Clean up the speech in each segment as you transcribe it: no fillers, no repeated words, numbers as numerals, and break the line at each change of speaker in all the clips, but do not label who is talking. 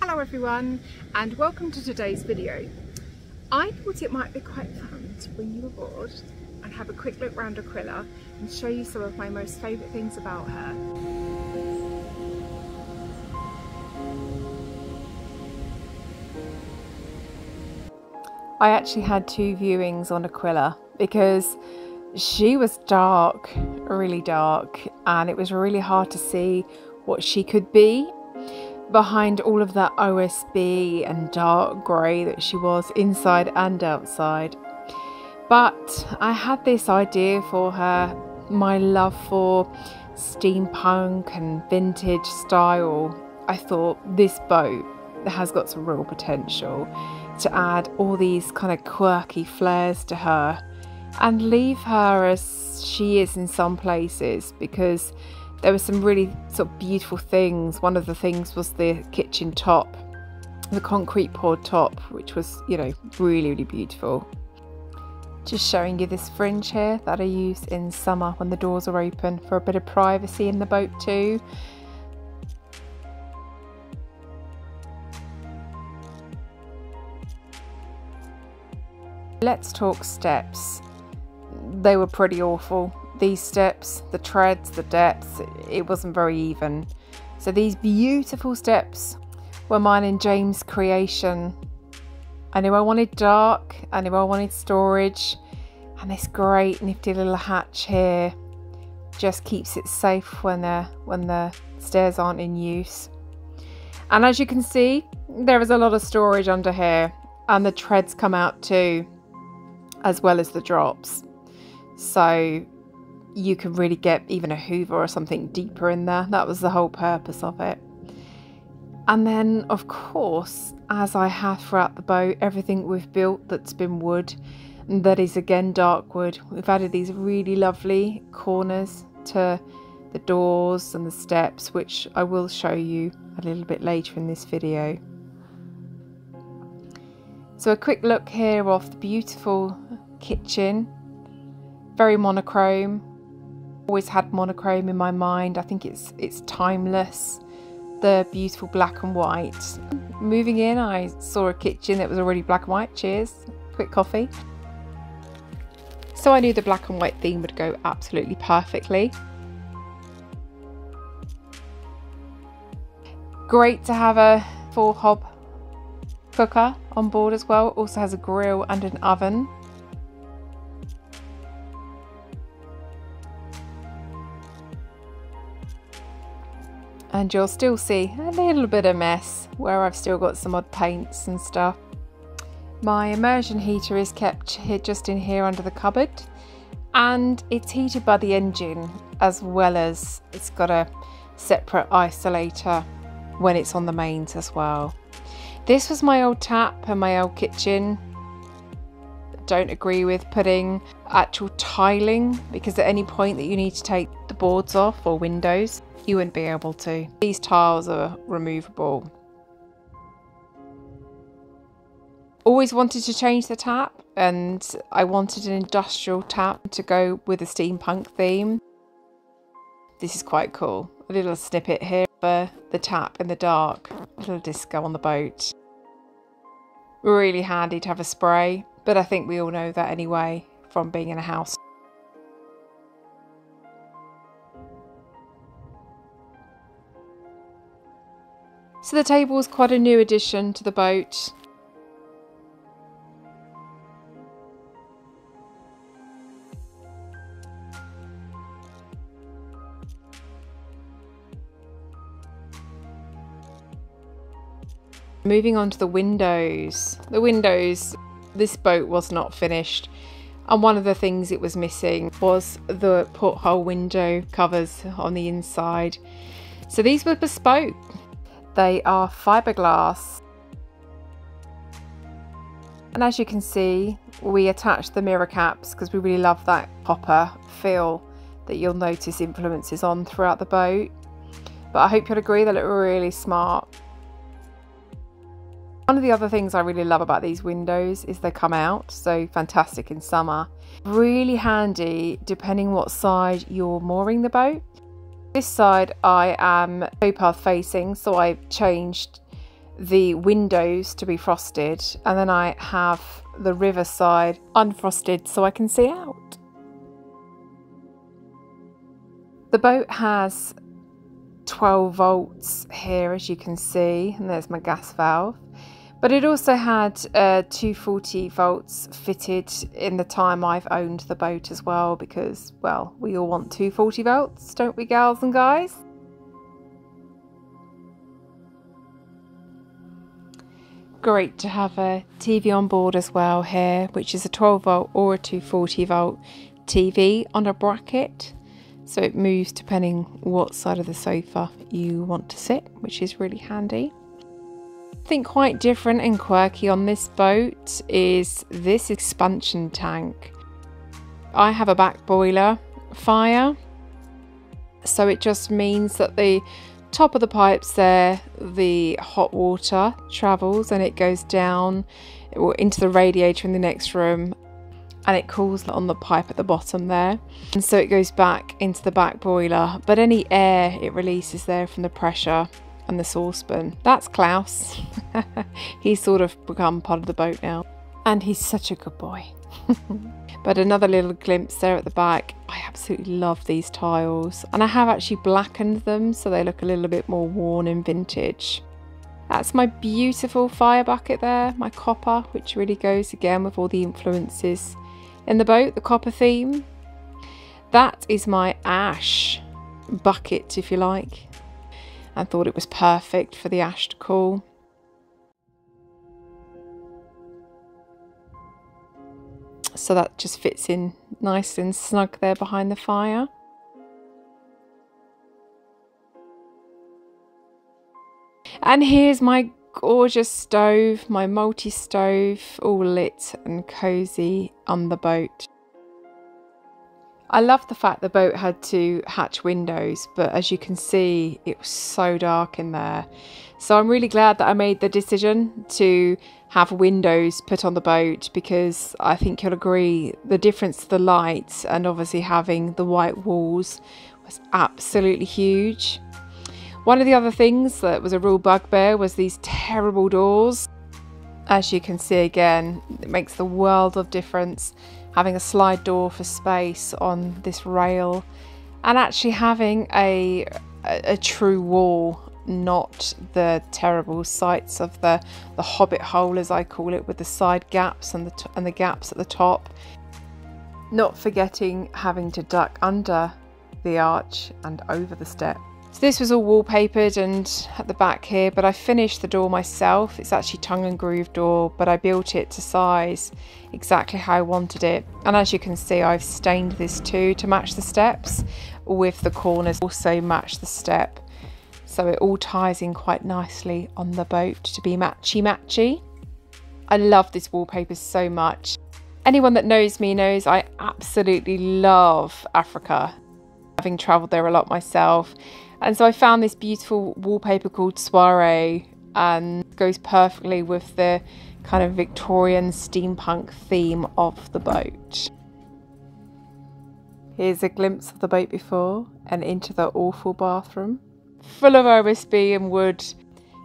Hello everyone and welcome to today's video. I thought it might be quite fun to bring you aboard and have a quick look around Aquila and show you some of my most favourite things about her. I actually had two viewings on Aquila because she was dark, really dark, and it was really hard to see what she could be behind all of that OSB and dark grey that she was inside and outside. But I had this idea for her, my love for steampunk and vintage style. I thought this boat has got some real potential to add all these kind of quirky flares to her and leave her as she is in some places, because there were some really sort of beautiful things. One of the things was the kitchen top, the concrete poured top, which was, you know, really, really beautiful. Just showing you this fringe here that I use in summer when the doors are open for a bit of privacy in the boat too. Let's talk steps. They were pretty awful. These steps, the treads, the depths, it wasn't very even. So these beautiful steps were mine and James' creation. I knew I wanted dark, I knew I wanted storage, and this great nifty little hatch here just keeps it safe when the stairs aren't in use. And as you can see, there is a lot of storage under here, and the treads come out too, as well as the drops. So you can really get even a hoover or something deeper in there. That was the whole purpose of it. And then, of course, as I have throughout the boat, everything we've built that's been wood, that is again dark wood. We've added these really lovely corners to the doors and the steps, which I will show you a little bit later in this video. So a quick look here of the beautiful kitchen, very monochrome. Always had monochrome in my mind. I think it's timeless, the beautiful black and white. Moving in, I saw a kitchen that was already black and white. Cheers, quick coffee. So I knew the black and white theme would go absolutely perfectly. Great to have a full hob cooker on board as well. Also has a grill and an oven. And you'll still see a little bit of mess where I've still got some odd paints and stuff. My immersion heater is kept here, just in here under the cupboard, and it's heated by the engine, as well as it's got a separate isolator when it's on the mains as well. This was my old tap and my old kitchen. Don't agree with putting actual tiling, because at any point that you need to take the boards off or windows, you wouldn't be able to. These tiles are removable. Always wanted to change the tap, and I wanted an industrial tap to go with a steampunk theme. This is quite cool. A little snippet here for the tap in the dark. A little disco on the boat. Really handy to have a spray, but I think we all know that anyway from being in a house. So the table was quite a new addition to the boat. Moving on to the windows. The windows, this boat was not finished, and one of the things it was missing was the porthole window covers on the inside. So these were bespoke. They are fiberglass, and as you can see, we attached the mirror caps because we really love that copper feel that you'll notice influences on throughout the boat. But I hope you'll agree they look really smart. One of the other things I really love about these windows is they come out, so fantastic in summer. Really handy depending what side you're mooring the boat. This side I am towpath facing, so I've changed the windows to be frosted, and then I have the river side unfrosted so I can see out. The boat has 12 volts here, as you can see, and there's my gas valve. But it also had 240 volts fitted in the time I've owned the boat as well, because, well, we all want 240 volts, don't we, gals and guys? Great to have a TV on board as well here, which is a 12 volt or a 240 volt TV on a bracket. So it moves depending what side of the sofa you want to sit, which is really handy. I think quite different and quirky on this boat is this expansion tank. I have a back boiler fire, so it just means that the top of the pipes there, the hot water travels and it goes down into the radiator in the next room, and it cools on the pipe at the bottom there, and so it goes back into the back boiler, but any air it releases there from the pressure and the saucepan. That's Klaus. He's sort of become part of the boat now, and he's such a good boy. But another little glimpse there at the back. I absolutely love these tiles, and I have actually blackened them so they look a little bit more worn and vintage. That's my beautiful fire bucket there, my copper, which really goes again with all the influences in the boat, the copper theme. That is my ash bucket, if you like. I thought it was perfect for the ash to cool. So that just fits in nice and snug there behind the fire. And here's my gorgeous stove, my multi-stove, all lit and cosy on the boat. I love the fact the boat had 2 hatch windows, but as you can see, it was so dark in there. So I'm really glad that I made the decision to have windows put on the boat, because I think you'll agree the difference to the light and obviously having the white walls was absolutely huge. One of the other things that was a real bugbear was these terrible doors. As you can see again, it makes the world of difference having a slide door for space on this rail, and actually having a true wall, not the terrible sights of the hobbit hole, as I call it, with the side gaps and the gaps at the top. Not forgetting having to duck under the arch and over the step. So this was all wallpapered and at the back here, but I finished the door myself. It's actually tongue and groove door, but I built it to size exactly how I wanted it. And as you can see, I've stained this too to match the steps, with the corners also match the step. So it all ties in quite nicely on the boat to be matchy-matchy. I love this wallpaper so much. Anyone that knows me knows I absolutely love Africa, having travelled there a lot myself. And so I found this beautiful wallpaper called Soiree, and it goes perfectly with the kind of Victorian steampunk theme of the boat. Here's a glimpse of the boat before and into the awful bathroom, full of OSB and wood.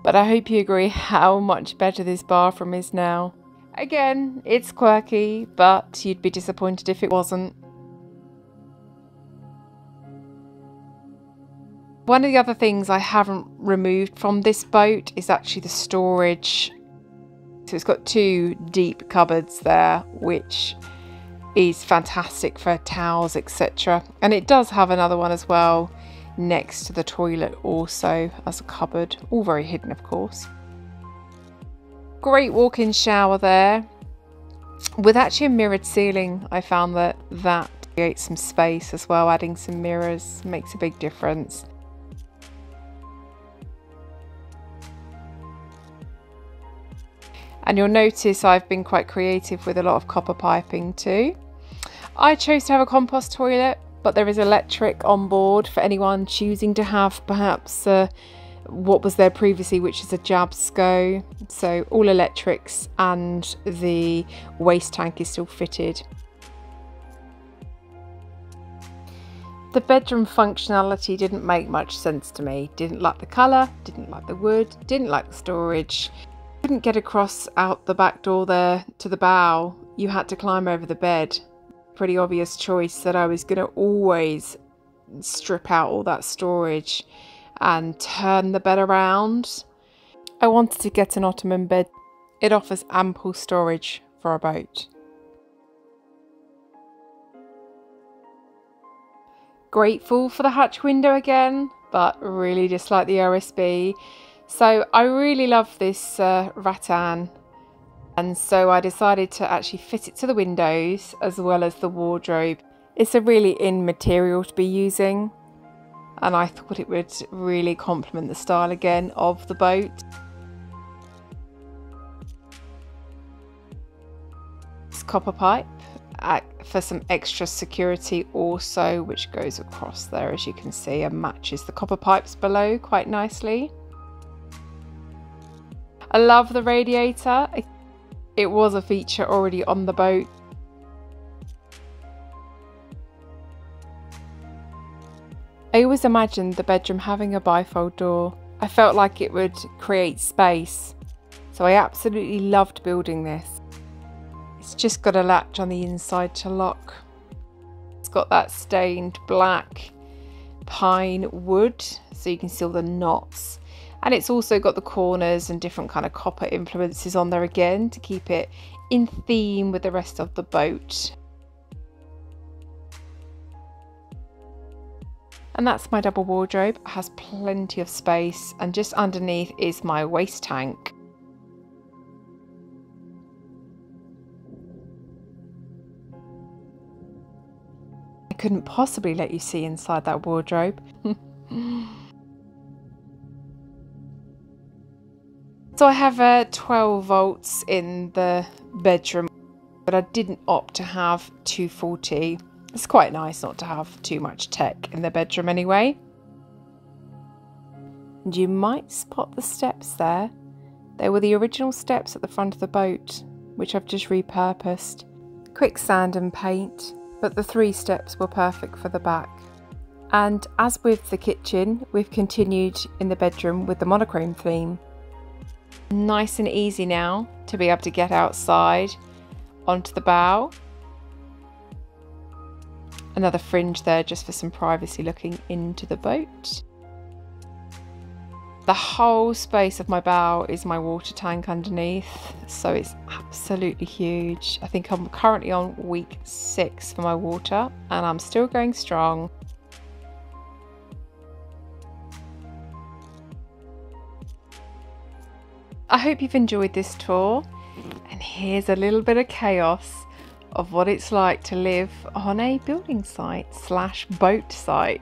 But I hope you agree how much better this bathroom is now. Again, it's quirky, but you'd be disappointed if it wasn't. One of the other things I haven't removed from this boat is actually the storage. So it's got 2 deep cupboards there, which is fantastic for towels, etc. And it does have another one as well next to the toilet also as a cupboard, all very hidden of course. Great walk-in shower there with actually a mirrored ceiling. I found that creates some space as well. Adding some mirrors makes a big difference. And you'll notice I've been quite creative with a lot of copper piping too. I chose to have a compost toilet, but there is electric on board for anyone choosing to have perhaps what was there previously, which is a Jabsco. So all electrics, and the waste tank is still fitted. The bedroom functionality didn't make much sense to me. Didn't like the colour, didn't like the wood, didn't like the storage. Couldn't get across out the back door there to the bow. You had to climb over the bed. Pretty obvious choice that I was going to always strip out all that storage and turn the bed around. I wanted to get an ottoman bed. It offers ample storage for a boat. Grateful for the hatch window again, but really dislike the OSB. So I really love this rattan, and so I decided to actually fit it to the windows as well as the wardrobe. It's a really in material to be using, and I thought it would really complement the style again of the boat. This copper pipe for some extra security also, which goes across there as you can see and matches the copper pipes below quite nicely. I love the radiator. It was a feature already on the boat. I always imagined the bedroom having a bifold door. I felt like it would create space, so I absolutely loved building this. It's just got a latch on the inside to lock. It's got that stained black pine wood, so you can see all the knots. And it's also got the corners and different kind of copper influences on there again to keep it in theme with the rest of the boat. And that's my double wardrobe. It has plenty of space, and just underneath is my waste tank. I couldn't possibly let you see inside that wardrobe. So I have 12 volts in the bedroom, but I didn't opt to have 240. It's quite nice not to have too much tech in the bedroom anyway. And you might spot the steps there. They were the original steps at the front of the boat, which I've just repurposed. Quick sand and paint, but the 3 steps were perfect for the back. And as with the kitchen, we've continued in the bedroom with the monochrome theme. Nice and easy now to be able to get outside onto the bow. Another fringe there just for some privacy looking into the boat. The whole space of my bow is my water tank underneath, so it's absolutely huge. I think I'm currently on week 6 for my water, and I'm still going strong. I hope you've enjoyed this tour, and here's a little bit of chaos of what it's like to live on a building site / boat site.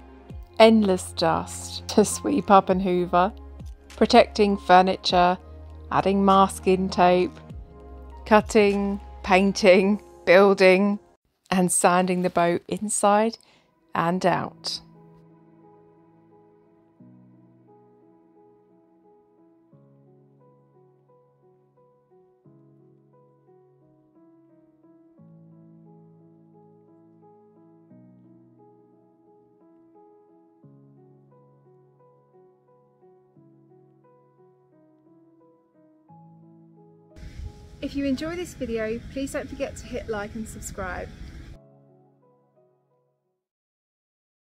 Endless dust to sweep up and hoover, protecting furniture, adding masking tape, cutting, painting, building, and sanding the boat inside and out. If you enjoy this video, please don't forget to hit like and subscribe.